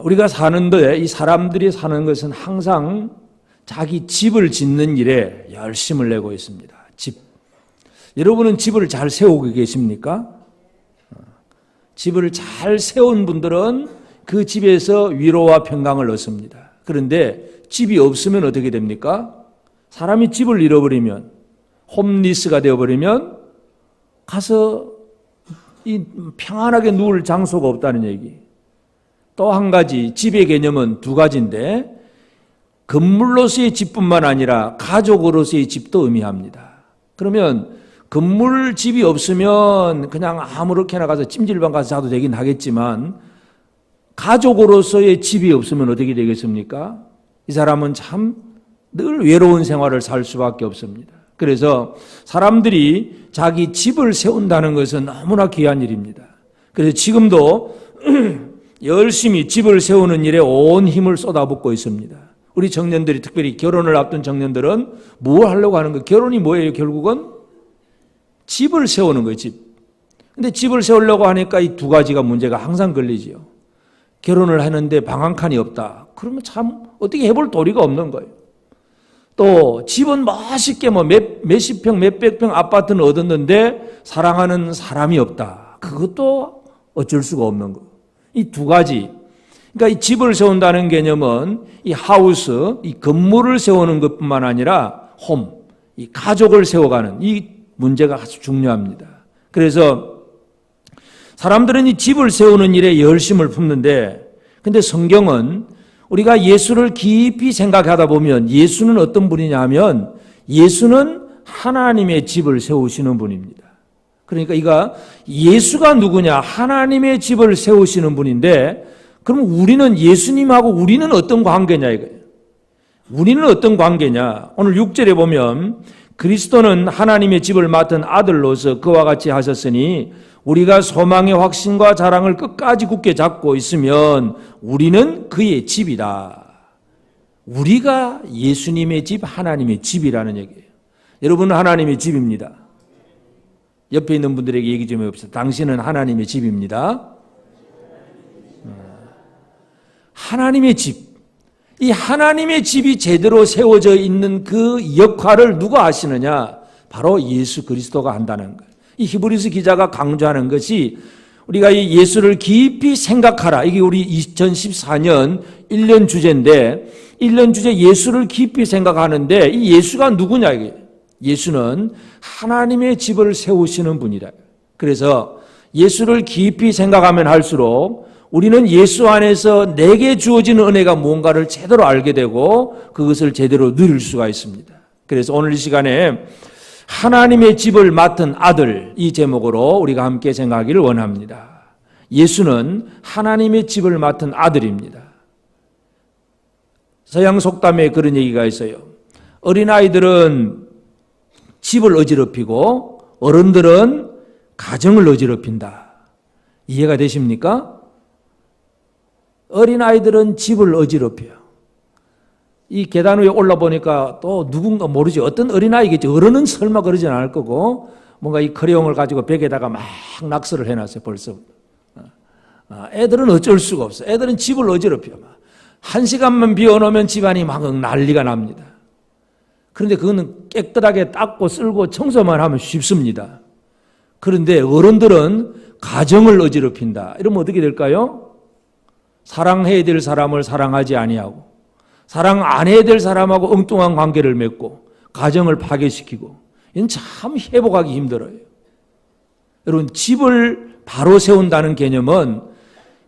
우리가 사는데 이 사람들이 사는 것은 항상 자기 집을 짓는 일에 열심을 내고 있습니다. 집. 여러분은 집을 잘 세우고 계십니까? 집을 잘 세운 분들은 그 집에서 위로와 평강을 얻습니다. 그런데 집이 없으면 어떻게 됩니까? 사람이 집을 잃어버리면, 홈리스가 되어버리면 가서 이 평안하게 누울 장소가 없다는 얘기. 또 한 가지, 집의 개념은 두 가지인데 건물로서의 집뿐만 아니라 가족으로서의 집도 의미합니다. 그러면 건물 집이 없으면 그냥 아무렇게나 가서 찜질방 가서 자도 되긴 하겠지만 가족으로서의 집이 없으면 어떻게 되겠습니까? 이 사람은 참 늘 외로운 생활을 살 수밖에 없습니다. 그래서 사람들이 자기 집을 세운다는 것은 너무나 귀한 일입니다. 그래서 지금도 열심히 집을 세우는 일에 온 힘을 쏟아붓고 있습니다. 우리 청년들이, 특별히 결혼을 앞둔 청년들은 뭘 하려고 하는 거예요? 결혼이 뭐예요? 결국은 집을 세우는 거예요. 집. 근데 집을 세우려고 하니까 이 두 가지가 문제가 항상 걸리지요. 결혼을 하는데 방 한 칸이 없다. 그러면 참 어떻게 해볼 도리가 없는 거예요. 또 집은 멋있게 몇십 평, 몇백 평 아파트는 얻었는데 사랑하는 사람이 없다. 그것도 어쩔 수가 없는 거예요. 이 두 가지. 그러니까 이 집을 세운다는 개념은 이 하우스, 이 건물을 세우는 것뿐만 아니라 홈, 이 가족을 세워가는 이 문제가 아주 중요합니다. 그래서 사람들은 이 집을 세우는 일에 열심을 품는데, 근데 성경은 우리가 예수를 깊이 생각하다 보면 예수는 어떤 분이냐 하면 예수는 하나님의 집을 세우시는 분입니다. 그러니까 이가 예수가 누구냐? 하나님의 집을 세우시는 분인데, 그럼 우리는 예수님하고 우리는 어떤 관계냐 이거예요. 우리는 어떤 관계냐? 오늘 6절에 보면 그리스도는 하나님의 집을 맡은 아들로서 그와 같이 하셨으니 우리가 소망의 확신과 자랑을 끝까지 굳게 잡고 있으면 우리는 그의 집이다. 우리가 예수님의 집, 하나님의 집이라는 얘기예요. 여러분은 하나님의 집입니다. 옆에 있는 분들에게 얘기 좀 해봅시다. 당신은 하나님의 집입니다. 하나님의 집. 이 하나님의 집이 제대로 세워져 있는 그 역할을 누가 하시느냐? 바로 예수 그리스도가 한다는 거예요. 이 히브리서 기자가 강조하는 것이 우리가 이 예수를 깊이 생각하라. 이게 우리 2014년 1년 주제인데 1년 주제 예수를 깊이 생각하는데 이 예수가 누구냐 이게. 예수는 하나님의 집을 세우시는 분이다. 그래서 예수를 깊이 생각하면 할수록 우리는 예수 안에서 내게 주어지는 은혜가 무언가를 제대로 알게 되고 그것을 제대로 누릴 수가 있습니다. 그래서 오늘 이 시간에 하나님의 집을 맡은 아들, 이 제목으로 우리가 함께 생각하기를 원합니다. 예수는 하나님의 집을 맡은 아들입니다. 서양 속담에 그런 얘기가 있어요. 어린아이들은 집을 어지럽히고 어른들은 가정을 어지럽힌다. 이해가 되십니까? 어린아이들은 집을 어지럽혀요. 이 계단 위에 올라보니까 또 누군가 모르지. 어떤 어린아이겠지. 어른은 설마 그러진 않을 거고 뭔가 이 크레용을 가지고 벽에다가 막 낙서를 해놨어요. 벌써. 애들은 어쩔 수가 없어. 애들은 집을 어지럽혀요. 한 시간만 비워놓으면 집안이 막 난리가 납니다. 그런데 그거는 깨끗하게 닦고 쓸고 청소만 하면 쉽습니다. 그런데 어른들은 가정을 어지럽힌다. 이러면 어떻게 될까요? 사랑해야 될 사람을 사랑하지 아니하고 사랑 안 해야 될 사람하고 엉뚱한 관계를 맺고 가정을 파괴시키고 이건 참 회복하기 힘들어요. 여러분 집을 바로 세운다는 개념은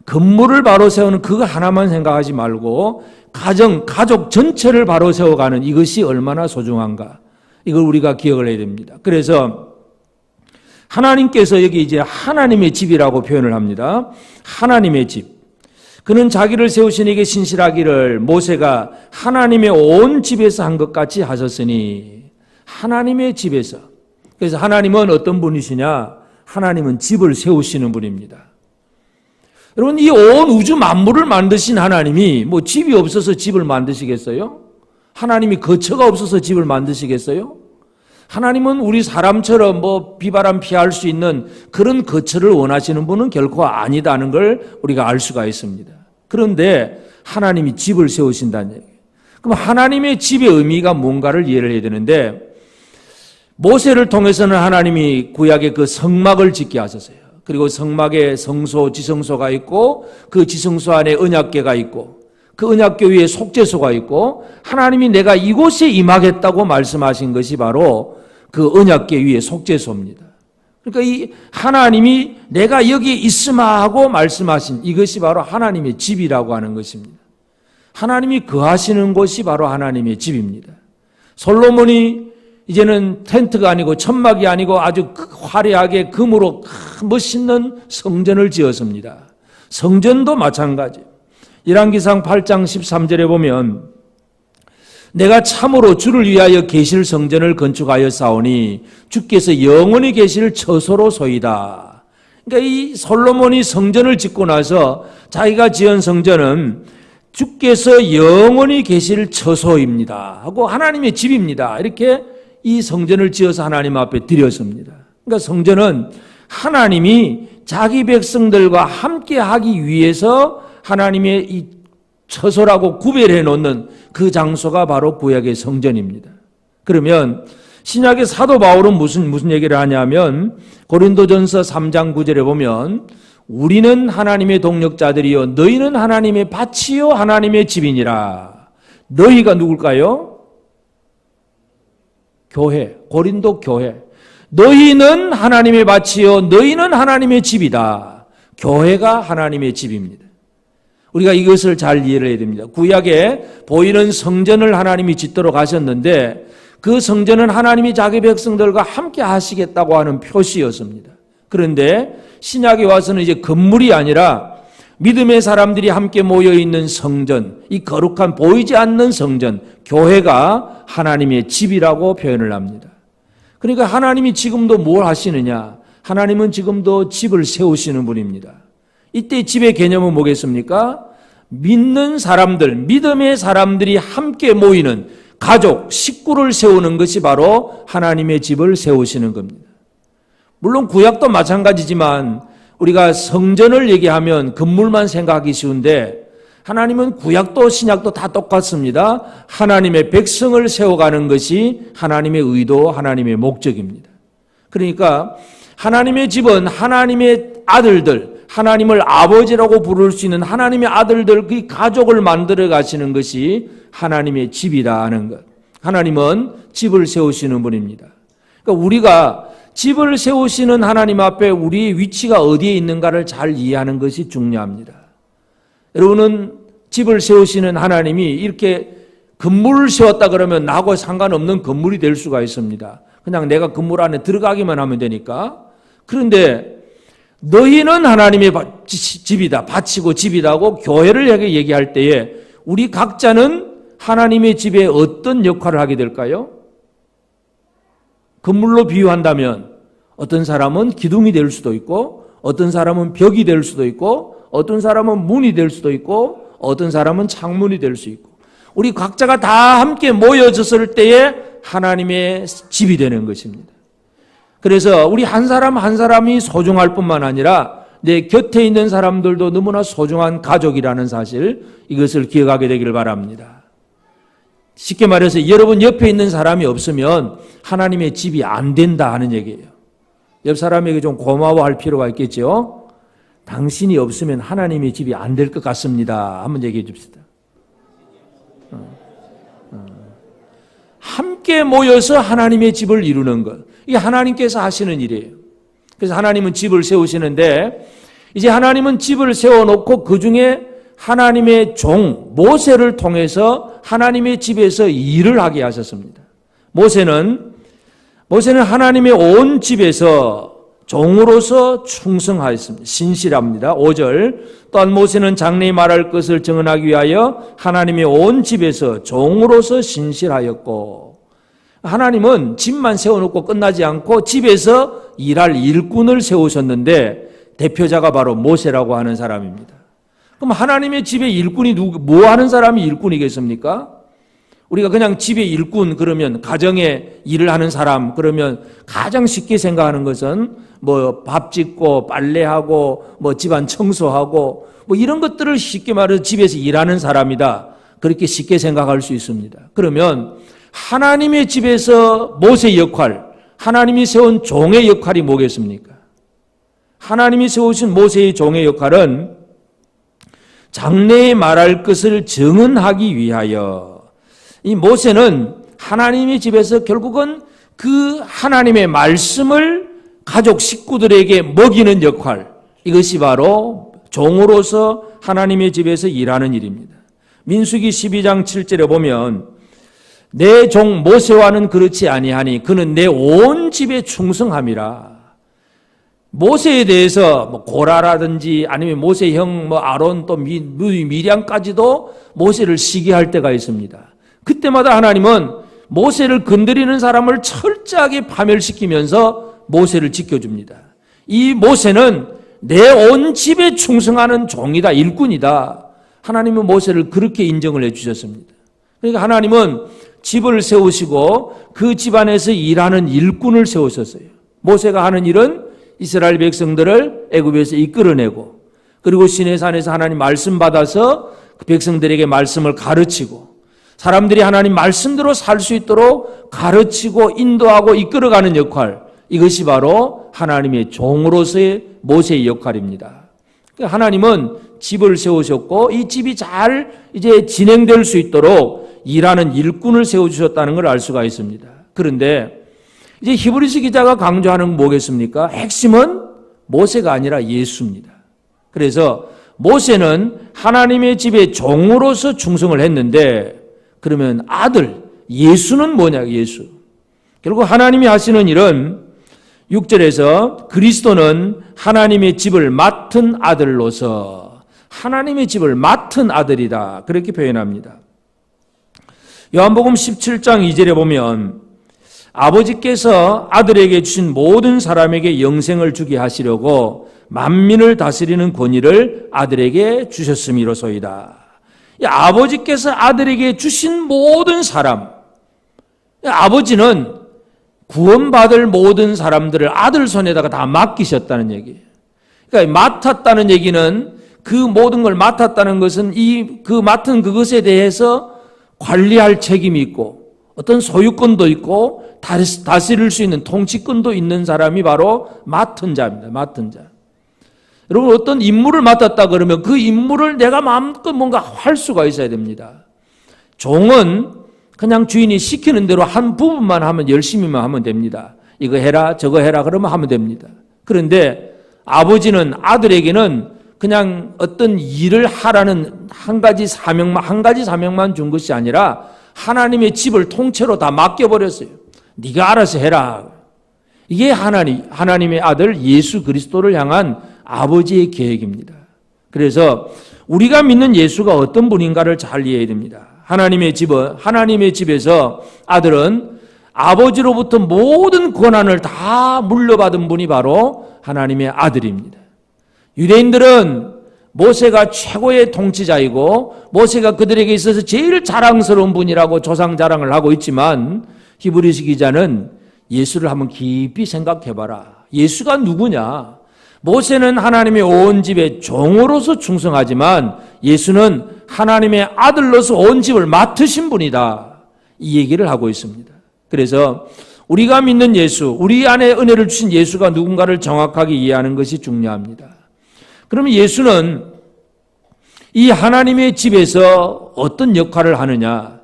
건물을 바로 세우는 그거 하나만 생각하지 말고 가족 전체를 바로 세워가는 이것이 얼마나 소중한가 이걸 우리가 기억을 해야 됩니다. 그래서 하나님께서 여기 이제 하나님의 집이라고 표현을 합니다. 하나님의 집. 그는 자기를 세우신 이에게 신실하기를 모세가 하나님의 온 집에서 한 것 같이 하셨으니 하나님의 집에서. 그래서 하나님은 어떤 분이시냐? 하나님은 집을 세우시는 분입니다. 여러분 이 온 우주 만물을 만드신 하나님이 뭐 집이 없어서 집을 만드시겠어요? 하나님이 거처가 없어서 집을 만드시겠어요? 하나님은 우리 사람처럼 뭐 비바람 피할 수 있는 그런 거처를 원하시는 분은 결코 아니다는 걸 우리가 알 수가 있습니다. 그런데 하나님이 집을 세우신다는 얘기예요. 그럼 하나님의 집의 의미가 뭔가를 이해를 해야 되는데, 모세를 통해서는 하나님이 구약의 그 성막을 짓게 하셨어요. 그리고 성막에 성소, 지성소가 있고 그 지성소 안에 언약궤가 있고 그 언약궤 위에 속죄소가 있고, 하나님이 내가 이곳에 임하겠다고 말씀하신 것이 바로 그 언약궤 위에 속죄소입니다. 그러니까 이 하나님이 내가 여기에 있으마 하고 말씀하신 이것이 바로 하나님의 집이라고 하는 것입니다. 하나님이 거하시는 곳이 바로 하나님의 집입니다. 솔로몬이 이제는 텐트가 아니고 천막이 아니고 아주 화려하게 금으로 멋있는 성전을 지었습니다. 성전도 마찬가지. 열왕기상 8장 13절에 보면 내가 참으로 주를 위하여 계실 성전을 건축하였사오니 주께서 영원히 계실 처소로소이다. 그러니까 이 솔로몬이 성전을 짓고 나서 자기가 지은 성전은 주께서 영원히 계실 처소입니다 하고 하나님의 집입니다, 이렇게 이 성전을 지어서 하나님 앞에 드렸습니다. 그러니까 성전은 하나님이 자기 백성들과 함께 하기 위해서 하나님의 이 처소라고 구별해 놓는 그 장소가 바로 구약의 성전입니다. 그러면 신약의 사도 바울은 무슨 얘기를 하냐면 고린도전서 3장 9절에 보면 우리는 하나님의 동역자들이요 너희는 하나님의 밭이요 하나님의 집이니라. 너희가 누굴까요? 교회, 고린도 교회. 너희는 하나님의 밭이요 너희는 하나님의 집이다. 교회가 하나님의 집입니다. 우리가 이것을 잘 이해를 해야 됩니다. 구약에 보이는 성전을 하나님이 짓도록 하셨는데 그 성전은 하나님이 자기 백성들과 함께 하시겠다고 하는 표시였습니다. 그런데 신약에 와서는 이제 건물이 아니라 믿음의 사람들이 함께 모여있는 성전, 이 거룩한 보이지 않는 성전, 교회가 하나님의 집이라고 표현을 합니다. 그러니까 하나님이 지금도 뭘 하시느냐? 하나님은 지금도 집을 세우시는 분입니다. 이때 집의 개념은 뭐겠습니까? 믿는 사람들, 믿음의 사람들이 함께 모이는 가족, 식구를 세우는 것이 바로 하나님의 집을 세우시는 겁니다. 물론 구약도 마찬가지지만 우리가 성전을 얘기하면 건물만 생각하기 쉬운데 하나님은 구약도 신약도 다 똑같습니다. 하나님의 백성을 세워가는 것이 하나님의 의도, 하나님의 목적입니다. 그러니까 하나님의 집은 하나님의 아들들, 하나님을 아버지라고 부를 수 있는 하나님의 아들들, 그 가족을 만들어 가시는 것이 하나님의 집이다 하는 것. 하나님은 집을 세우시는 분입니다. 그러니까 우리가 집을 세우시는 하나님 앞에 우리의 위치가 어디에 있는가를 잘 이해하는 것이 중요합니다. 여러분은 집을 세우시는 하나님이 이렇게 건물을 세웠다 그러면 나하고 상관없는 건물이 될 수가 있습니다. 그냥 내가 건물 안에 들어가기만 하면 되니까. 그런데 너희는 하나님의 집이다, 밭이고 집이다고 교회를 얘기할 때에 우리 각자는 하나님의 집에 어떤 역할을 하게 될까요? 건물로 비유한다면 어떤 사람은 기둥이 될 수도 있고 어떤 사람은 벽이 될 수도 있고 어떤 사람은 문이 될 수도 있고 어떤 사람은 창문이 될 수 있고 우리 각자가 다 함께 모여졌을 때에 하나님의 집이 되는 것입니다. 그래서 우리 한 사람 한 사람이 소중할 뿐만 아니라 내 곁에 있는 사람들도 너무나 소중한 가족이라는 사실, 이것을 기억하게 되기를 바랍니다. 쉽게 말해서 여러분 옆에 있는 사람이 없으면 하나님의 집이 안 된다 하는 얘기예요. 옆 사람에게 좀 고마워할 필요가 있겠죠. 당신이 없으면 하나님의 집이 안 될 것 같습니다. 한번 얘기해 줍시다. 함께 모여서 하나님의 집을 이루는 것, 이게 하나님께서 하시는 일이에요. 그래서 하나님은 집을 세우시는데 이제 하나님은 집을 세워놓고 그 중에 하나님의 종 모세를 통해서 하나님의 집에서 일을 하게 하셨습니다. 모세는 하나님의 온 집에서 종으로서 충성하였습니다. 신실합니다. 5절 또한 모세는 장래에 말할 것을 증언하기 위하여 하나님의 온 집에서 종으로서 신실하였고, 하나님은 집만 세워놓고 끝나지 않고 집에서 일할 일꾼을 세우셨는데 대표자가 바로 모세라고 하는 사람입니다. 그럼 하나님의 집에 일꾼이 뭐 하는 사람이 일꾼이겠습니까? 우리가 그냥 집의 일꾼 그러면 가정에 일을 하는 사람 그러면 가장 쉽게 생각하는 것은 뭐 밥 짓고 빨래하고 뭐 집안 청소하고 뭐 이런 것들을 쉽게 말해서 집에서 일하는 사람이다. 그렇게 쉽게 생각할 수 있습니다. 그러면 하나님의 집에서 모세의 역할, 하나님이 세운 종의 역할이 뭐겠습니까? 하나님이 세우신 모세의 종의 역할은 장래에 말할 것을 증언하기 위하여, 이 모세는 하나님의 집에서 결국은 그 하나님의 말씀을 가족 식구들에게 먹이는 역할, 이것이 바로 종으로서 하나님의 집에서 일하는 일입니다. 민수기 12장 7절에 보면 내 종 모세와는 그렇지 아니하니 그는 내 온 집에 충성함이라. 모세에 대해서 뭐 고라라든지 아니면 모세 형 뭐 아론 또 미리암까지도 모세를 시기할 때가 있습니다. 그때마다 하나님은 모세를 건드리는 사람을 철저하게 파멸시키면서 모세를 지켜줍니다. 이 모세는 내 온 집에 충성하는 종이다, 일꾼이다. 하나님은 모세를 그렇게 인정을 해주셨습니다. 그러니까 하나님은 집을 세우시고 그 집안에서 일하는 일꾼을 세우셨어요. 모세가 하는 일은 이스라엘 백성들을 애굽에서 이끌어내고, 그리고 시내산에서 하나님 말씀 받아서 그 백성들에게 말씀을 가르치고, 사람들이 하나님 말씀대로 살 수 있도록 가르치고 인도하고 이끌어가는 역할, 이것이 바로 하나님의 종으로서의 모세의 역할입니다. 하나님은 집을 세우셨고 이 집이 잘 이제 진행될 수 있도록 일하는 일꾼을 세워주셨다는 걸 알 수가 있습니다. 그런데 이제 히브리서 기자가 강조하는 건 뭐겠습니까? 핵심은 모세가 아니라 예수입니다. 그래서 모세는 하나님의 집의 종으로서 충성을 했는데, 그러면 아들 예수는 뭐냐? 예수. 결국 하나님이 하시는 일은 6절에서 그리스도는 하나님의 집을 맡은 아들로서, 하나님의 집을 맡은 아들이다, 그렇게 표현합니다. 요한복음 17장 2절에 보면 아버지께서 아들에게 주신 모든 사람에게 영생을 주게 하시려고 만민을 다스리는 권위를 아들에게 주셨음이로소이다. 아버지께서 아들에게 주신 모든 사람, 아버지는 구원받을 모든 사람들을 아들 손에다가 다 맡기셨다는 얘기예요. 그러니까 맡았다는 얘기는, 그 모든 걸 맡았다는 것은 그 맡은 그것에 대해서 관리할 책임이 있고 어떤 소유권도 있고 다스릴 수 있는 통치권도 있는 사람이 바로 맡은 자입니다. 맡은 자. 여러분, 어떤 임무를 맡았다 그러면 그 임무를 내가 마음껏 뭔가 할 수가 있어야 됩니다. 종은 그냥 주인이 시키는 대로 한 부분만 하면, 열심히만 하면 됩니다. 이거 해라 저거 해라 그러면 하면 됩니다. 그런데 아버지는 아들에게는 그냥 어떤 일을 하라는 한 가지 사명만 준 것이 아니라 하나님의 집을 통째로 다 맡겨버렸어요. 네가 알아서 해라. 이게 하나님의 아들 예수 그리스도를 향한 아버지의 계획입니다. 그래서 우리가 믿는 예수가 어떤 분인가를 잘 이해해야 됩니다. 하나님의 집에서 아들은 아버지로부터 모든 권한을 다 물려받은 분이 바로 하나님의 아들입니다. 유대인들은 모세가 최고의 통치자이고 모세가 그들에게 있어서 제일 자랑스러운 분이라고 조상 자랑을 하고 있지만, 히브리서 기자는 예수를 한번 깊이 생각해봐라. 예수가 누구냐? 모세는 하나님의 온 집의 종으로서 충성하지만 예수는 하나님의 아들로서 온 집을 맡으신 분이다, 이 얘기를 하고 있습니다. 그래서 우리가 믿는 예수, 우리 안에 은혜를 주신 예수가 누군가를 정확하게 이해하는 것이 중요합니다. 그러면 예수는 이 하나님의 집에서 어떤 역할을 하느냐?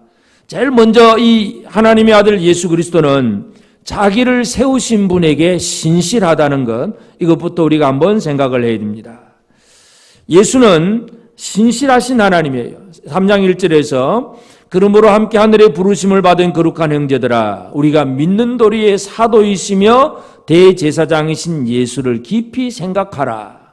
제일 먼저 이 하나님의 아들 예수 그리스도는 자기를 세우신 분에게 신실하다는 것, 이것부터 우리가 한번 생각을 해야 됩니다. 예수는 신실하신 하나님이에요. 3장 1절에서 그러므로 함께 하늘의 부르심을 받은 거룩한 형제들아, 우리가 믿는 도리의 사도이시며 대제사장이신 예수를 깊이 생각하라.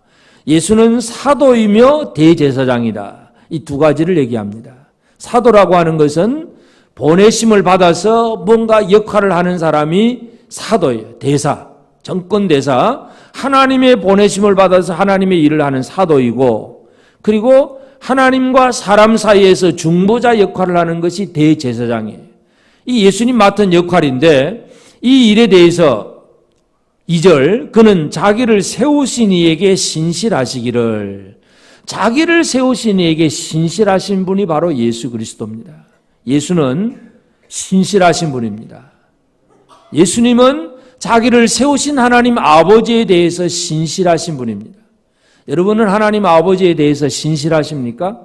예수는 사도이며 대제사장이다. 이 두 가지를 얘기합니다. 사도라고 하는 것은 보내심을 받아서 뭔가 역할을 하는 사람이 사도예요. 대사, 정권대사, 하나님의 보내심을 받아서 하나님의 일을 하는 사도이고, 그리고 하나님과 사람 사이에서 중보자 역할을 하는 것이 대제사장이에요. 이 예수님 맡은 역할인데 이 일에 대해서 2절 그는 자기를 세우신 이에게 신실하시기를. 자기를 세우신 이에게 신실하신 분이 바로 예수 그리스도입니다. 예수는 신실하신 분입니다. 예수님은 자기를 세우신 하나님 아버지에 대해서 신실하신 분입니다. 여러분은 하나님 아버지에 대해서 신실하십니까?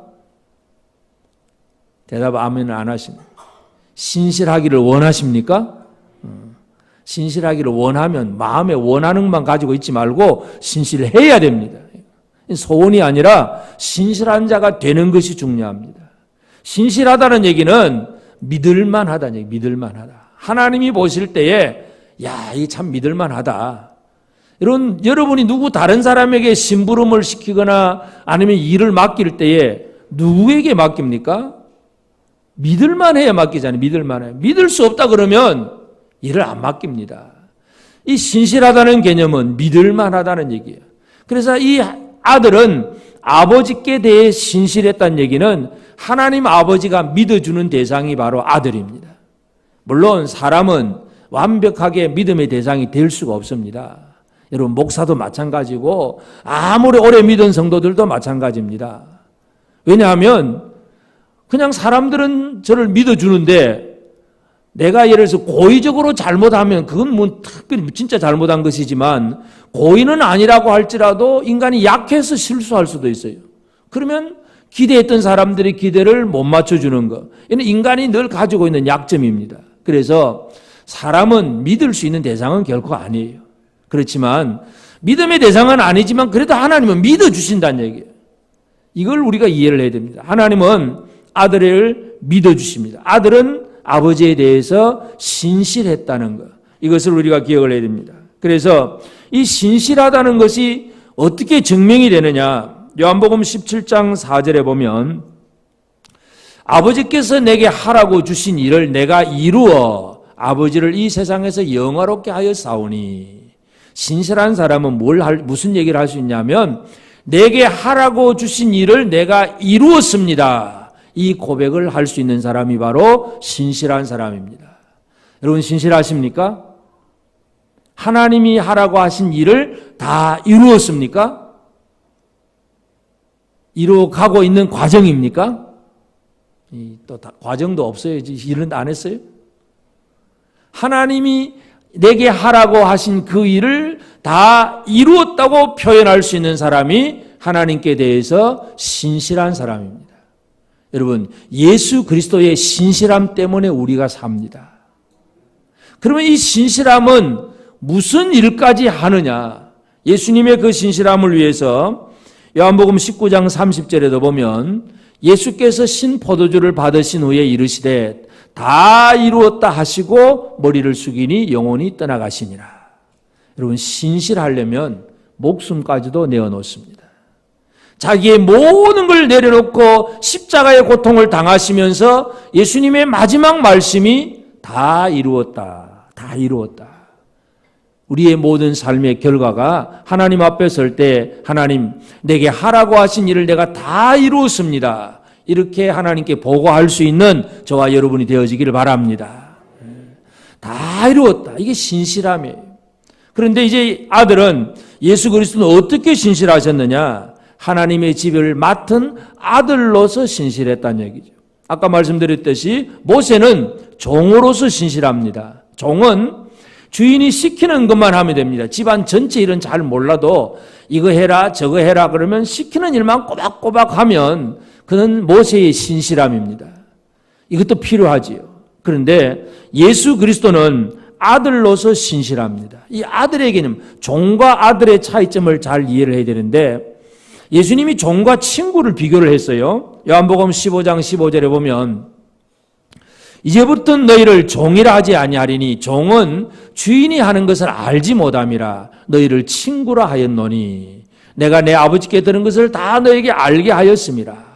대답 아멘을 안 하십니까? 신실하기를 원하십니까? 신실하기를 원하면 마음에 원하는 것만 가지고 있지 말고 신실해야 됩니다. 소원이 아니라 신실한 자가 되는 것이 중요합니다. 신실하다는 얘기는 믿을만하다는 얘기, 믿을만하다. 하나님이 보실 때에 야, 이게 참 믿을만하다. 여러분이 누구 다른 사람에게 심부름을 시키거나 아니면 일을 맡길 때에 누구에게 맡깁니까? 믿을만해야 맡기잖아요. 믿을만해. 믿을 수 없다 그러면 일을 안 맡깁니다. 이 신실하다는 개념은 믿을만하다는 얘기예요. 그래서 이 아들은 아버지께 대해 신실했다는 얘기는 하나님 아버지가 믿어주는 대상이 바로 아들입니다. 물론 사람은 완벽하게 믿음의 대상이 될 수가 없습니다. 여러분 목사도 마찬가지고 아무리 오래 믿은 성도들도 마찬가지입니다. 왜냐하면 그냥 사람들은 저를 믿어주는데 내가 예를 들어서 고의적으로 잘못하면 그건 뭐 특별히 진짜 잘못한 것이지만 고의는 아니라고 할지라도 인간이 약해서 실수할 수도 있어요. 그러면 기대했던 사람들의 기대를 못 맞춰주는 것. 이는 인간이 늘 가지고 있는 약점입니다. 그래서 사람은 믿을 수 있는 대상은 결코 아니에요. 그렇지만 믿음의 대상은 아니지만 그래도 하나님은 믿어주신다는 얘기예요. 이걸 우리가 이해를 해야 됩니다. 하나님은 아들을 믿어주십니다. 아들은 아버지에 대해서 신실했다는 것. 이것을 우리가 기억을 해야 됩니다. 그래서 이 신실하다는 것이 어떻게 증명이 되느냐. 요한복음 17장 4절에 보면 아버지께서 내게 하라고 주신 일을 내가 이루어 아버지를 이 세상에서 영화롭게 하여 싸우니. 신실한 사람은 무슨 얘기를 할 수 있냐면 내게 하라고 주신 일을 내가 이루었습니다. 이 고백을 할 수 있는 사람이 바로 신실한 사람입니다. 여러분 신실하십니까? 하나님이 하라고 하신 일을 다 이루었습니까? 이루어가고 있는 과정입니까? 또 과정도 없어요. 일은 안 했어요? 하나님이 내게 하라고 하신 그 일을 다 이루었다고 표현할 수 있는 사람이 하나님께 대해서 신실한 사람입니다. 여러분, 예수 그리스도의 신실함 때문에 우리가 삽니다. 그러면 이 신실함은 무슨 일까지 하느냐? 예수님의 그 신실함을 위해서 요한복음 19장 30절에도 보면 예수께서 신포도주를 받으신 후에 이르시되 다 이루었다 하시고 머리를 숙이니 영혼이 떠나가시니라. 여러분 신실하려면 목숨까지도 내어놓습니다. 자기의 모든 걸 내려놓고 십자가의 고통을 당하시면서 예수님의 마지막 말씀이 다 이루었다. 다 이루었다. 우리의 모든 삶의 결과가 하나님 앞에 설 때 하나님 내게 하라고 하신 일을 내가 다 이루었습니다. 이렇게 하나님께 보고할 수 있는 저와 여러분이 되어지기를 바랍니다. 다 이루었다. 이게 신실함이에요. 그런데 이제 아들은 예수 그리스도는 어떻게 신실하셨느냐? 하나님의 집을 맡은 아들로서 신실했다는 얘기죠. 아까 말씀드렸듯이 모세는 종으로서 신실합니다. 종은 주인이 시키는 것만 하면 됩니다. 집안 전체 일은 잘 몰라도 이거 해라 저거 해라 그러면 시키는 일만 꼬박꼬박 하면 그는 모세의 신실함입니다. 이것도 필요하지요. 그런데 예수 그리스도는 아들로서 신실합니다. 이 아들의 개념, 종과 아들의 차이점을 잘 이해를 해야 되는데 예수님이 종과 친구를 비교를 했어요. 요한복음 15장 15절에 보면 이제부터 너희를 종이라 하지 아니하리니 종은 주인이 하는 것을 알지 못함이라 너희를 친구라 하였노니 내가 내 아버지께 들은 것을 다 너에게 알게 하였음이라.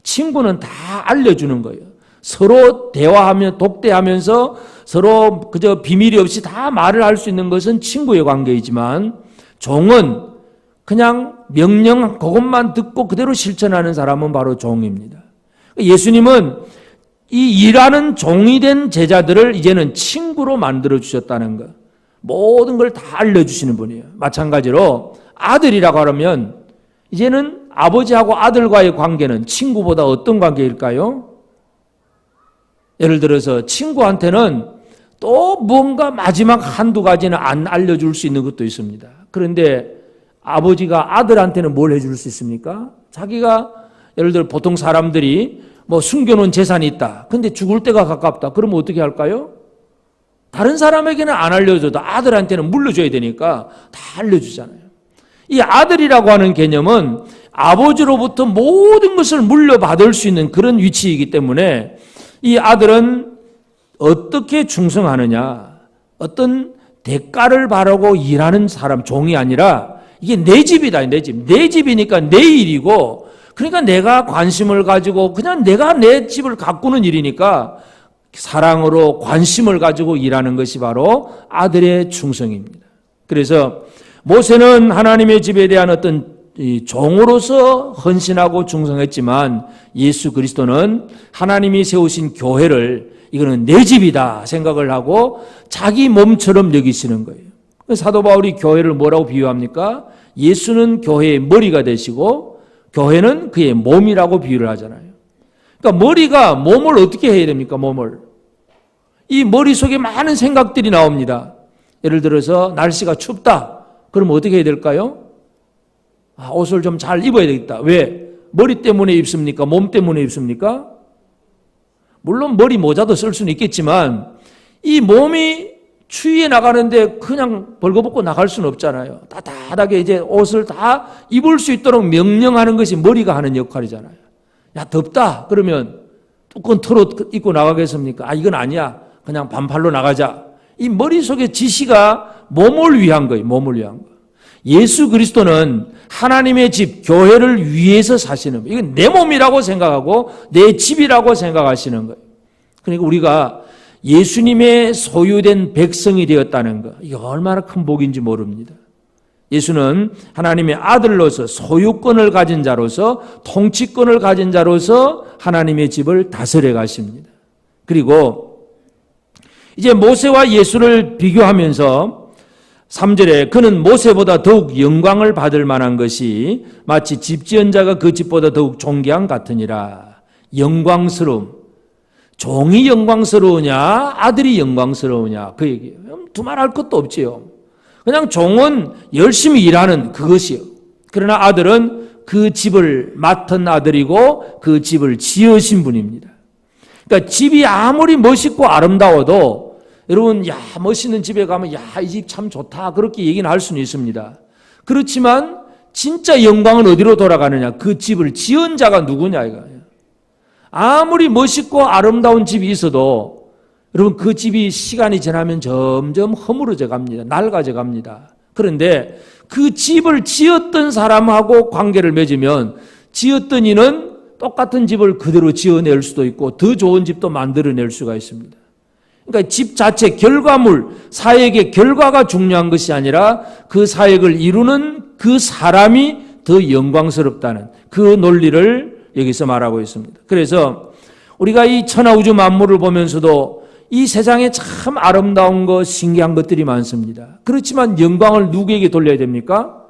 친구는 다 알려주는 거예요. 서로 대화하며 독대하면서 서로 그저 비밀이 없이 다 말을 할 수 있는 것은 친구의 관계이지만 종은 그냥 명령 그것만 듣고 그대로 실천하는 사람은 바로 종입니다. 예수님은 이 일하는 종이 된 제자들을 이제는 친구로 만들어 주셨다는 것. 모든 걸 다 알려주시는 분이에요. 마찬가지로 아들이라고 하면 이제는 아버지하고 아들과의 관계는 친구보다 어떤 관계일까요? 예를 들어서 친구한테는 또 뭔가 마지막 한두 가지는 안 알려줄 수 있는 것도 있습니다. 그런데 아버지가 아들한테는 뭘 해줄 수 있습니까? 자기가 예를 들어 보통 사람들이 뭐 숨겨놓은 재산이 있다. 근데 죽을 때가 가깝다. 그러면 어떻게 할까요? 다른 사람에게는 안 알려줘도 아들한테는 물려줘야 되니까 다 알려주잖아요. 이 아들이라고 하는 개념은 아버지로부터 모든 것을 물려받을 수 있는 그런 위치이기 때문에 이 아들은 어떻게 충성하느냐, 어떤 대가를 바라고 일하는 사람, 종이 아니라 이게 내 집이다, 내 집. 내 집이니까 내 일이고, 그러니까 내가 관심을 가지고 그냥 내가 내 집을 가꾸는 일이니까 사랑으로 관심을 가지고 일하는 것이 바로 아들의 충성입니다. 그래서 모세는 하나님의 집에 대한 어떤 종으로서 헌신하고 충성했지만 예수 그리스도는 하나님이 세우신 교회를 이거는 내 집이다 생각을 하고 자기 몸처럼 여기시는 거예요. 사도 바울이 교회를 뭐라고 비유합니까? 예수는 교회의 머리가 되시고 교회는 그의 몸이라고 비유를 하잖아요. 그러니까 머리가 몸을 어떻게 해야 됩니까? 몸을. 이 머릿속에 많은 생각들이 나옵니다. 예를 들어서 날씨가 춥다. 그럼 어떻게 해야 될까요? 옷을 좀 잘 입어야 되겠다. 왜? 머리 때문에 입습니까? 몸 때문에 입습니까? 물론 머리 모자도 쓸 수는 있겠지만 이 몸이 추위에 나가는데 그냥 벌거벗고 나갈 수는 없잖아요. 따뜻하게 이제 옷을 다 입을 수 있도록 명령하는 것이 머리가 하는 역할이잖아요. 야, 덥다. 그러면 두꺼운 털옷 입고 나가겠습니까? 이건 아니야. 그냥 반팔로 나가자. 이 머릿속에 지시가 몸을 위한 거예요. 몸을 위한 거. 예수 그리스도는 하나님의 집, 교회를 위해서 사시는 거예요. 이건 내 몸이라고 생각하고 내 집이라고 생각하시는 거예요. 그러니까 우리가 예수님의 소유된 백성이 되었다는 것, 이게 얼마나 큰 복인지 모릅니다. 예수는 하나님의 아들로서 소유권을 가진 자로서 통치권을 가진 자로서 하나님의 집을 다스려 가십니다. 그리고 이제 모세와 예수를 비교하면서 3절에 그는 모세보다 더욱 영광을 받을 만한 것이 마치 집 지은 자가 그 집보다 더욱 존귀한 같으니라. 영광스러움. 종이 영광스러우냐 아들이 영광스러우냐 그 얘기예요. 두말할 것도 없지요. 그냥 종은 열심히 일하는 그것이요. 그러나 아들은 그 집을 맡은 아들이고 그 집을 지으신 분입니다. 그러니까 집이 아무리 멋있고 아름다워도 여러분 멋있는 집에 가면 이 집 참 좋다 그렇게 얘기는 할 수는 있습니다. 그렇지만 진짜 영광은 어디로 돌아가느냐? 그 집을 지은 자가 누구냐 이거예요. 아무리 멋있고 아름다운 집이 있어도 여러분 그 집이 시간이 지나면 점점 허물어져 갑니다. 낡아져 갑니다. 그런데 그 집을 지었던 사람하고 관계를 맺으면 지었던 이는 똑같은 집을 그대로 지어낼 수도 있고 더 좋은 집도 만들어낼 수가 있습니다. 그러니까 집 자체 결과물, 사역의 결과가 중요한 것이 아니라 그 사역을 이루는 그 사람이 더 영광스럽다는 그 논리를 여기서 말하고 있습니다. 그래서 우리가 이 천하우주 만물을 보면서도 이 세상에 참 아름다운 것, 신기한 것들이 많습니다. 그렇지만 영광을 누구에게 돌려야 됩니까?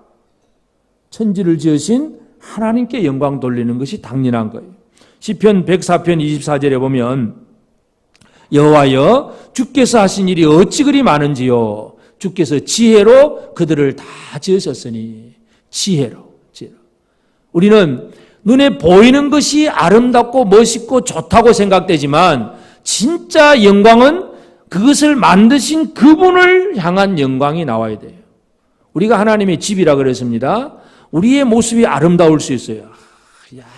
천지를 지으신 하나님께 영광 돌리는 것이 당연한 거예요. 시편 104편 24절에 보면 여호와여 주께서 하신 일이 어찌 그리 많은지요. 주께서 지혜로 그들을 다 지으셨으니 지혜로. 우리는 눈에 보이는 것이 아름답고 멋있고 좋다고 생각되지만 진짜 영광은 그것을 만드신 그분을 향한 영광이 나와야 돼요. 우리가 하나님의 집이라 그랬습니다. 우리의 모습이 아름다울 수 있어요.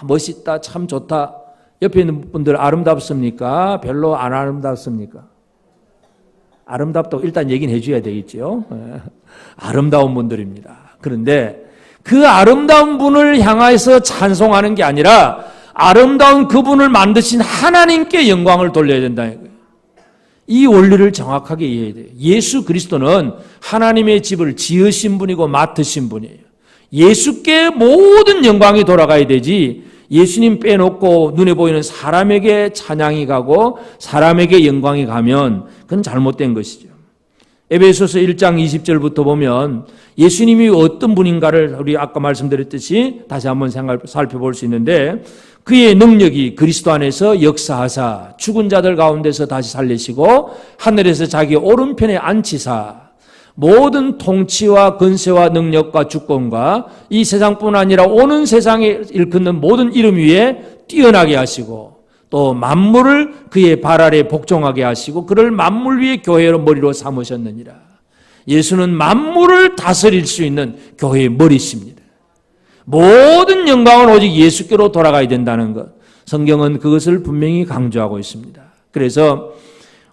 멋있다, 참 좋다. 옆에 있는 분들 아름답습니까? 별로 안 아름답습니까? 아름답다고 일단 얘기는 해줘야 되겠죠. 아름다운 분들입니다. 그런데 그 아름다운 분을 향해서 찬송하는 게 아니라 아름다운 그분을 만드신 하나님께 영광을 돌려야 된다는 거예요. 이 원리를 정확하게 이해해야 돼요. 예수 그리스도는 하나님의 집을 지으신 분이고 맡으신 분이에요. 예수께 모든 영광이 돌아가야 되지, 예수님 빼놓고 눈에 보이는 사람에게 찬양이 가고 사람에게 영광이 가면 그건 잘못된 것이죠. 에베소서 1장 20절부터 보면 예수님이 어떤 분인가를 우리 아까 말씀드렸듯이 다시 한번 살펴볼 수 있는데, 그의 능력이 그리스도 안에서 역사하사 죽은 자들 가운데서 다시 살리시고 하늘에서 자기 오른편에 앉히사 모든 통치와 권세와 능력과 주권과 이 세상뿐 아니라 오는 세상에 일컫는 모든 이름 위에 뛰어나게 하시고 또 만물을 그의 발 아래 복종하게 하시고 그를 만물 위의 교회로 머리로 삼으셨느니라. 예수는 만물을 다스릴 수 있는 교회의 머리십니다. 모든 영광은 오직 예수께로 돌아가야 된다는 것, 성경은 그것을 분명히 강조하고 있습니다. 그래서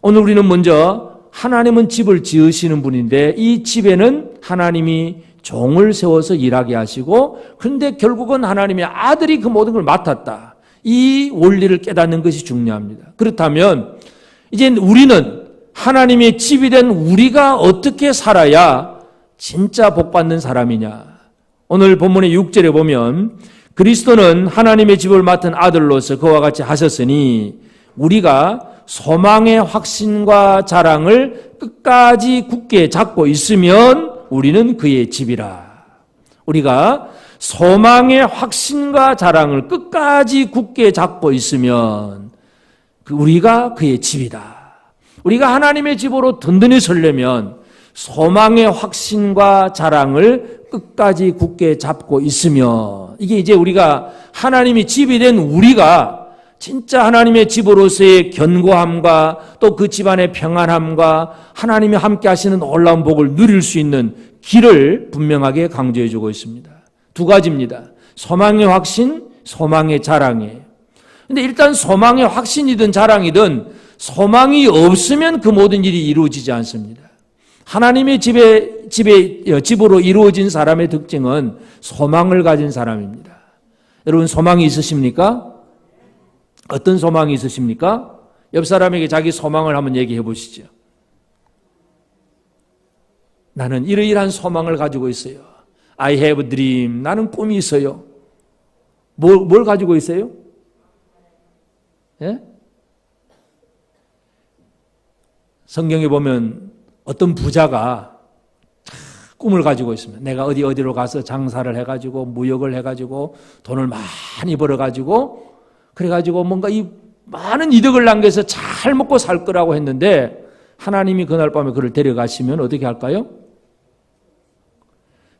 오늘 우리는 먼저 하나님은 집을 지으시는 분인데 이 집에는 하나님이 종을 세워서 일하게 하시고, 그런데 결국은 하나님의 아들이 그 모든 걸 맡았다. 이 원리를 깨닫는 것이 중요합니다. 그렇다면 이제 우리는 하나님의 집이 된 우리가 어떻게 살아야 진짜 복받는 사람이냐. 오늘 본문의 6절에 보면 그리스도는 하나님의 집을 맡은 아들로서 그와 같이 하셨으니 우리가 소망의 확신과 자랑을 끝까지 굳게 잡고 있으면 우리는 그의 집이라. 우리가 소망의 확신과 자랑을 끝까지 굳게 잡고 있으면 우리가 그의 집이다. 우리가 하나님의 집으로 든든히 서려면 소망의 확신과 자랑을 끝까지 굳게 잡고 있으면, 이게 이제 우리가 하나님의 집이 된 우리가 진짜 하나님의 집으로서의 견고함과 또 그 집안의 평안함과 하나님이 함께 하시는 놀라운 복을 누릴 수 있는 길을 분명하게 강조해 주고 있습니다. 두 가지입니다. 소망의 확신, 소망의 자랑이에요. 근데 일단 소망의 확신이든 자랑이든 소망이 없으면 그 모든 일이 이루어지지 않습니다. 하나님의 집으로 이루어진 사람의 특징은 소망을 가진 사람입니다. 여러분, 소망이 있으십니까? 어떤 소망이 있으십니까? 옆 사람에게 자기 소망을 한번 얘기해 보시죠. 나는 이러이러한 소망을 가지고 있어요. I have a dream. 나는 꿈이 있어요. 뭘 가지고 있어요? 예? 성경에 보면 어떤 부자가 꿈을 가지고 있습니다. 내가 어디로 가서 장사를 해가지고 무역을 해가지고 돈을 많이 벌어가지고 그래가지고 뭔가 이 많은 이득을 남겨서 잘 먹고 살 거라고 했는데 하나님이 그날 밤에 그를 데려가시면 어떻게 할까요?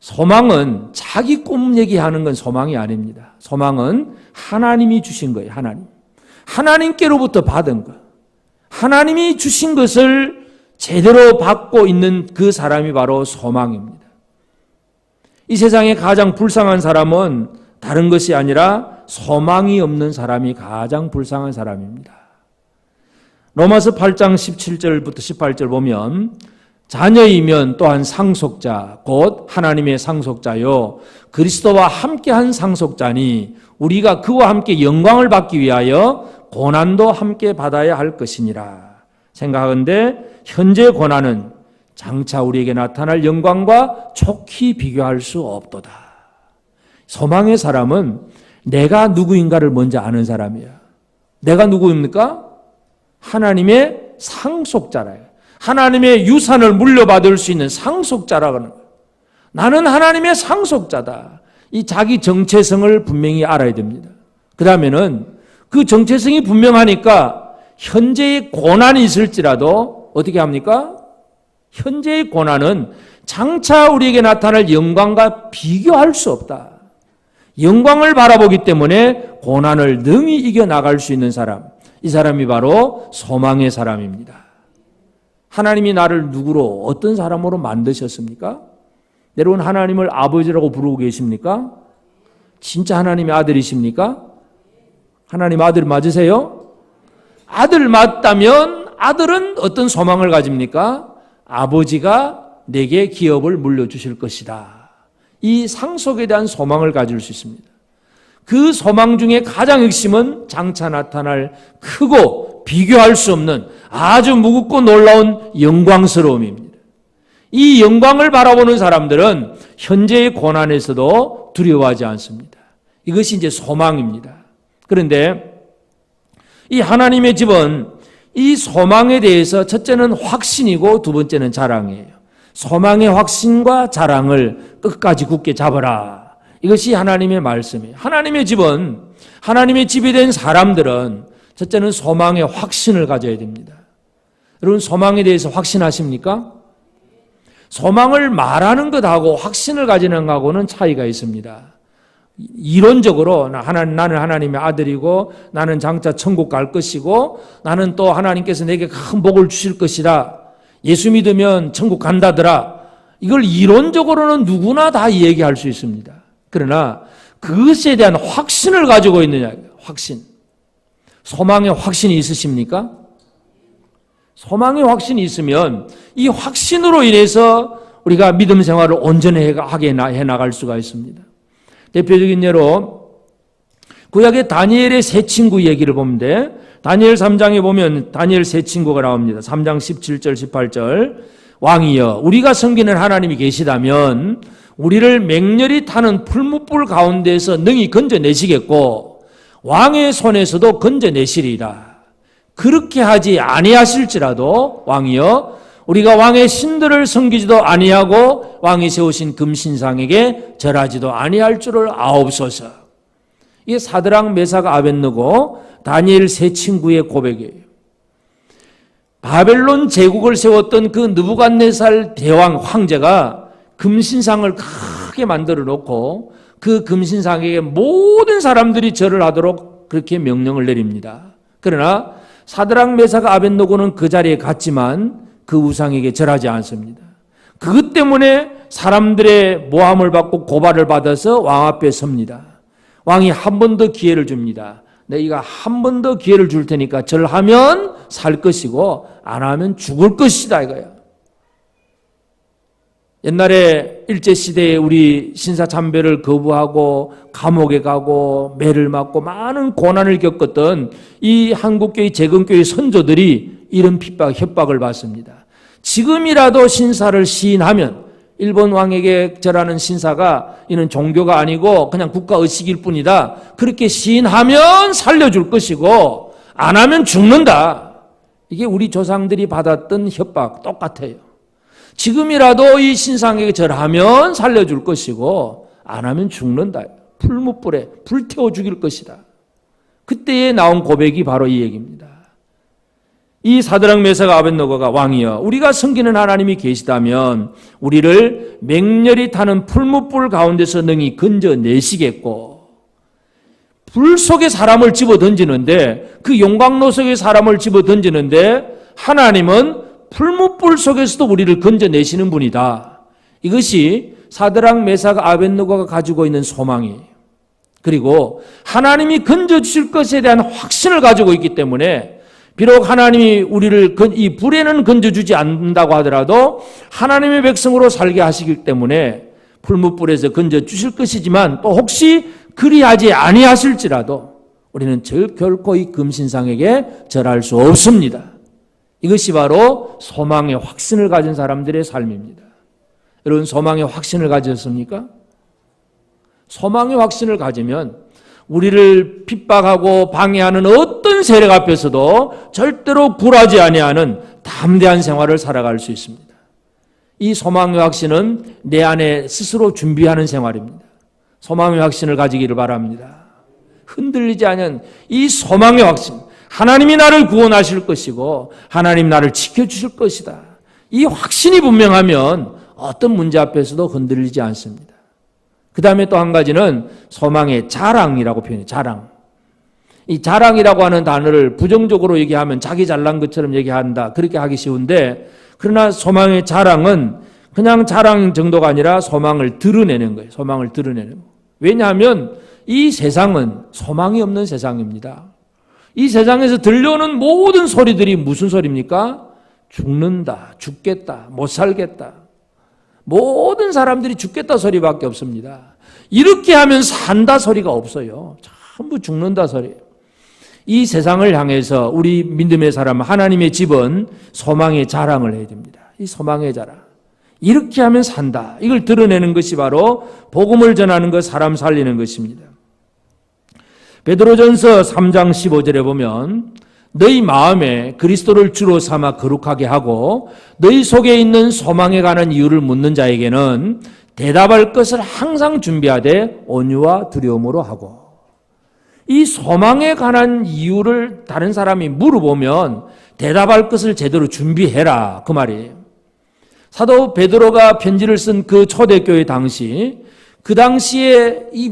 소망은 자기 꿈 얘기하는 건 소망이 아닙니다. 소망은 하나님이 주신 거예요. 하나님께로부터 받은 것. 하나님이 주신 것을 제대로 받고 있는 그 사람이 바로 소망입니다. 이 세상에 가장 불쌍한 사람은 다른 것이 아니라 소망이 없는 사람이 가장 불쌍한 사람입니다. 로마서 8장 17절부터 18절 보면 자녀이면 또한 상속자 곧 하나님의 상속자요 그리스도와 함께한 상속자니 우리가 그와 함께 영광을 받기 위하여 고난도 함께 받아야 할 것이니라. 생각하건대 현재 고난은 장차 우리에게 나타날 영광과 촉히 비교할 수 없도다. 소망의 사람은 내가 누구인가를 먼저 아는 사람이야. 내가 누구입니까? 하나님의 상속자라요. 하나님의 유산을 물려받을 수 있는 상속자라고 하는 거예요. 나는 하나님의 상속자다. 이 자기 정체성을 분명히 알아야 됩니다. 그 다음에는 그 정체성이 분명하니까 현재의 고난이 있을지라도 어떻게 합니까? 현재의 고난은 장차 우리에게 나타날 영광과 비교할 수 없다. 영광을 바라보기 때문에 고난을 능히 이겨나갈 수 있는 사람, 이 사람이 바로 소망의 사람입니다. 하나님이 나를 누구로 어떤 사람으로 만드셨습니까? 여러분, 하나님을 아버지라고 부르고 계십니까? 진짜 하나님의 아들이십니까? 하나님 아들 맞으세요? 아들 맞다면 아들은 어떤 소망을 가집니까? 아버지가 내게 기업을 물려주실 것이다. 이 상속에 대한 소망을 가질 수 있습니다. 그 소망 중에 가장 핵심은 장차 나타날 크고 비교할 수 없는 아주 무겁고 놀라운 영광스러움입니다. 이 영광을 바라보는 사람들은 현재의 고난에서도 두려워하지 않습니다. 이것이 이제 소망입니다. 그런데 이 하나님의 집은 이 소망에 대해서 첫째는 확신이고 두 번째는 자랑이에요. 소망의 확신과 자랑을 끝까지 굳게 잡아라. 이것이 하나님의 말씀이에요. 하나님의 집은, 하나님의 집이 된 사람들은 첫째는 소망의 확신을 가져야 됩니다. 여러분, 소망에 대해서 확신하십니까? 소망을 말하는 것하고 확신을 가지는 것하고는 차이가 있습니다. 이론적으로 나는 하나님의 아들이고 나는 장차 천국 갈 것이고 나는 또 하나님께서 내게 큰 복을 주실 것이다. 예수 믿으면 천국 간다더라. 이걸 이론적으로는 누구나 다 얘기할 수 있습니다. 그러나 그것에 대한 확신을 가지고 있느냐, 확신. 소망의 확신이 있으십니까? 소망의 확신이 있으면 이 확신으로 인해서 우리가 믿음 생활을 온전히 하게 해나갈 수가 있습니다. 대표적인 예로 구약의 다니엘의 세 친구 얘기를 보면 돼. 다니엘 3장에 보면 다니엘 세 친구가 나옵니다. 3장 17절 18절 왕이여 우리가 섬기는 하나님이 계시다면 우리를 맹렬히 타는 풀무불 가운데서 능히 건져내시겠고 왕의 손에서도 건져내시리이다. 그렇게 하지 아니하실지라도 왕이여 우리가 왕의 신들을 섬기지도 아니하고 왕이 세우신 금신상에게 절하지도 아니할 줄을 아옵소서. 이게 사드락 메삭 아벳느고 다니엘 세 친구의 고백이에요. 바벨론 제국을 세웠던 그 느부갓네살 대왕 황제가 금신상을 크게 만들어 놓고 그 금신상에게 모든 사람들이 절을 하도록 그렇게 명령을 내립니다. 그러나 사드락 메삭 아벳느고는 그 자리에 갔지만 그 우상에게 절하지 않습니다. 그것 때문에 사람들의 모함을 받고 고발을 받아서 왕 앞에 섭니다. 왕이 한 번 더 기회를 줍니다. 내가 한 번 더 기회를 줄 테니까 절하면 살 것이고 안 하면 죽을 것이다 이거야. 옛날에 일제시대에 우리 신사참배를 거부하고 감옥에 가고 매를 맞고 많은 고난을 겪었던 이 한국교회 재건교회 선조들이 이런 핍박, 협박을 받습니다. 지금이라도 신사를 시인하면 일본 왕에게 절하는 신사가 이는 종교가 아니고 그냥 국가의식일 뿐이다. 그렇게 시인하면 살려줄 것이고 안 하면 죽는다. 이게 우리 조상들이 받았던 협박 똑같아요. 지금이라도 이 신상에게 절하면 살려줄 것이고 안 하면 죽는다. 풀무불에 불태워 죽일 것이다. 그때에 나온 고백이 바로 이 얘기입니다. 이 사드락 메삭 아벳느고가 왕이여 우리가 섬기는 하나님이 계시다면 우리를 맹렬히 타는 풀무불 가운데서 능히 건져내시겠고 불 속에 사람을 집어던지는데 그 용광로 속에 사람을 집어던지는데 하나님은 풀무불 속에서도 우리를 건져내시는 분이다. 이것이 사드락 메삭 아벳느고가 가지고 있는 소망이에요. 그리고 하나님이 건져주실 것에 대한 확신을 가지고 있기 때문에 비록 하나님이 우리를 이 불에는 건져주지 않는다고 하더라도 하나님의 백성으로 살게 하시기 때문에 풀무불에서 건져주실 것이지만 또 혹시 그리하지 아니하실지라도 우리는 결코 이 금신상에게 절할 수 없습니다. 이것이 바로 소망의 확신을 가진 사람들의 삶입니다. 여러분 소망의 확신을 가졌습니까? 소망의 확신을 가지면 우리를 핍박하고 방해하는 어떤 세력 앞에서도 절대로 굴하지 아니하는 담대한 생활을 살아갈 수 있습니다. 이 소망의 확신은 내 안에 스스로 준비하는 생활입니다. 소망의 확신을 가지기를 바랍니다. 흔들리지 않은 이 소망의 확신, 하나님이 나를 구원하실 것이고 하나님 나를 지켜주실 것이다. 이 확신이 분명하면 어떤 문제 앞에서도 흔들리지 않습니다. 그 다음에 또 한 가지는 소망의 자랑이라고 표현해요. 자랑. 이 자랑이라고 하는 단어를 부정적으로 얘기하면 자기 잘난 것처럼 얘기한다. 그렇게 하기 쉬운데 그러나 소망의 자랑은 그냥 자랑 정도가 아니라 소망을 드러내는 거예요. 소망을 드러내는 거예요. 왜냐하면 이 세상은 소망이 없는 세상입니다. 이 세상에서 들려오는 모든 소리들이 무슨 소리입니까? 죽는다, 죽겠다, 못 살겠다. 모든 사람들이 죽겠다 소리밖에 없습니다. 이렇게 하면 산다 소리가 없어요. 전부 죽는다 소리예요. 이 세상을 향해서 우리 믿음의 사람, 하나님의 집은 소망의 자랑을 해야 됩니다. 이 소망의 자랑. 이렇게 하면 산다. 이걸 드러내는 것이 바로 복음을 전하는 것, 사람 살리는 것입니다. 베드로전서 3장 15절에 보면 너희 마음에 그리스도를 주로 삼아 거룩하게 하고 너희 속에 있는 소망에 관한 이유를 묻는 자에게는 대답할 것을 항상 준비하되 온유와 두려움으로 하고, 이 소망에 관한 이유를 다른 사람이 물어보면 대답할 것을 제대로 준비해라, 그 말이에요. 사도 베드로가 편지를 쓴 그 초대교회 당시, 그 당시에 이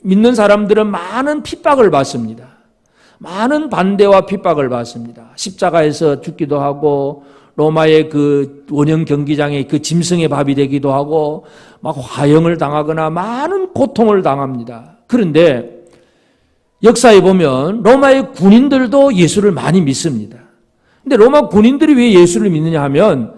믿는 사람들은 많은 핍박을 받습니다. 많은 반대와 핍박을 받습니다. 십자가에서 죽기도 하고 로마의 그 원형 경기장에 그 짐승의 밥이 되기도 하고 막 화형을 당하거나 많은 고통을 당합니다. 그런데 역사에 보면 로마의 군인들도 예수를 많이 믿습니다. 근데 로마 군인들이 왜 예수를 믿느냐 하면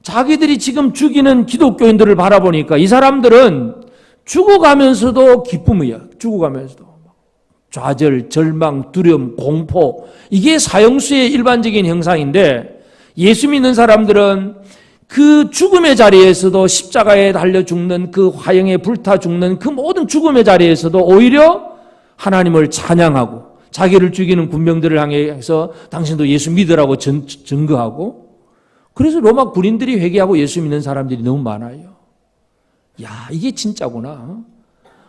자기들이 지금 죽이는 기독교인들을 바라보니까 이 사람들은 죽어가면서도 기쁨이야. 죽어가면서도 좌절, 절망, 두려움, 공포, 이게 사형수의 일반적인 형상인데, 예수 믿는 사람들은 그 죽음의 자리에서도, 십자가에 달려 죽는 그 화형에 불타 죽는 그 모든 죽음의 자리에서도 오히려 하나님을 찬양하고 자기를 죽이는 군병들을 향해서 당신도 예수 믿으라고 증거하고, 그래서 로마 군인들이 회개하고 예수 믿는 사람들이 너무 많아요. 야, 이게 진짜구나.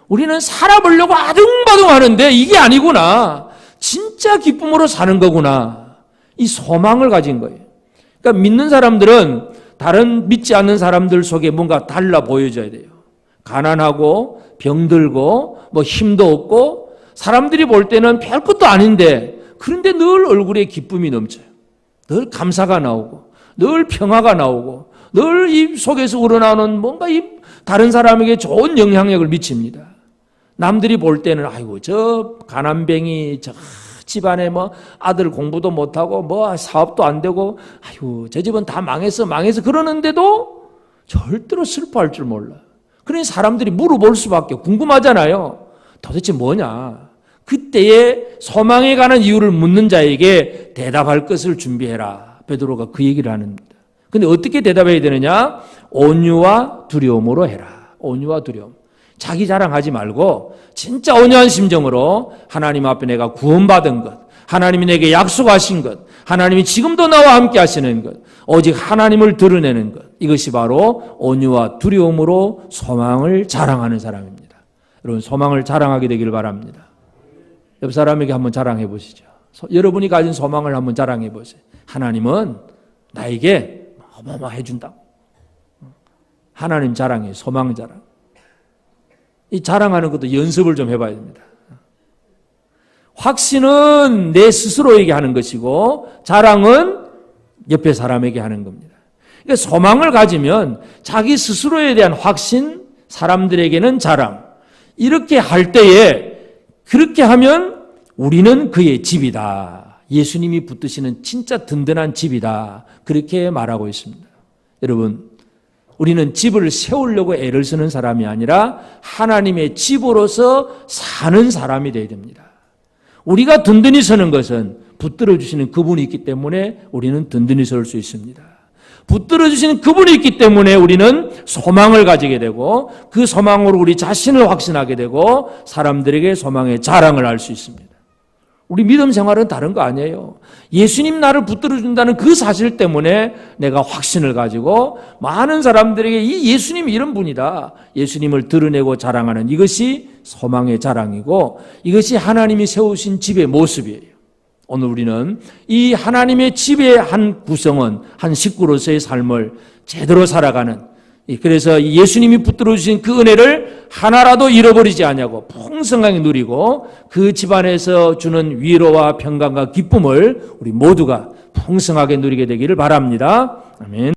우리는 살아보려고 아둥바둥 하는데 이게 아니구나. 진짜 기쁨으로 사는 거구나. 이 소망을 가진 거예요. 그러니까 믿는 사람들은 다른 믿지 않는 사람들 속에 뭔가 달라 보여져야 돼요. 가난하고 병들고 뭐 힘도 없고 사람들이 볼 때는 별것도 아닌데, 그런데 늘 얼굴에 기쁨이 넘쳐요. 늘 감사가 나오고 늘 평화가 나오고 늘 입 속에서 우러나오는 뭔가 이 다른 사람에게 좋은 영향력을 미칩니다. 남들이 볼 때는 아이고 저 가난뱅이 저 집안에 뭐 아들 공부도 못하고 뭐 사업도 안 되고 아이고 저 집은 다 망해서 그러는데도 절대로 슬퍼할 줄 몰라. 그러니 사람들이 물어볼 수밖에, 궁금하잖아요. 도대체 뭐냐. 그때의 소망에 관한 이유를 묻는 자에게 대답할 것을 준비해라. 베드로가 그 얘기를 합니다. 근데 어떻게 대답해야 되느냐? 온유와 두려움으로 해라. 온유와 두려움. 자기 자랑하지 말고 진짜 온유한 심정으로 하나님 앞에 내가 구원받은 것, 하나님이 내게 약속하신 것, 하나님이 지금도 나와 함께 하시는 것, 오직 하나님을 드러내는 것, 이것이 바로 온유와 두려움으로 소망을 자랑하는 사람입니다. 여러분, 소망을 자랑하게 되기를 바랍니다. 옆 사람에게 한번 자랑해 보시죠. 여러분이 가진 소망을 한번 자랑해 보세요. 하나님은 나에게 어마어마해 준다. 하나님 자랑이에요. 소망 자랑. 이 자랑하는 것도 연습을 좀 해봐야 됩니다. 확신은 내 스스로에게 하는 것이고 자랑은 옆에 사람에게 하는 겁니다. 그러니까 소망을 가지면 자기 스스로에 대한 확신, 사람들에게는 자랑. 이렇게 할 때에, 그렇게 하면 우리는 그의 집이다. 예수님이 붙드시는 진짜 든든한 집이다. 그렇게 말하고 있습니다. 여러분, 우리는 집을 세우려고 애를 쓰는 사람이 아니라 하나님의 집으로서 사는 사람이 되어야 됩니다. 우리가 든든히 서는 것은 붙들어 주시는 그분이 있기 때문에 우리는 든든히 설 수 있습니다. 붙들어 주시는 그분이 있기 때문에 우리는 소망을 가지게 되고 그 소망으로 우리 자신을 확신하게 되고 사람들에게 소망의 자랑을 할 수 있습니다. 우리 믿음 생활은 다른 거 아니에요. 예수님 나를 붙들어 준다는 그 사실 때문에 내가 확신을 가지고 많은 사람들에게 이 예수님이 이런 분이다. 예수님을 드러내고 자랑하는 이것이 소망의 자랑이고 이것이 하나님이 세우신 집의 모습이에요. 오늘 우리는 이 하나님의 집의 한 구성원, 한 식구로서의 삶을 제대로 살아가는, 그래서 예수님이 붙들어 주신 그 은혜를 하나라도 잃어버리지 않냐고 풍성하게 누리고 그 집안에서 주는 위로와 평강과 기쁨을 우리 모두가 풍성하게 누리게 되기를 바랍니다. 아멘.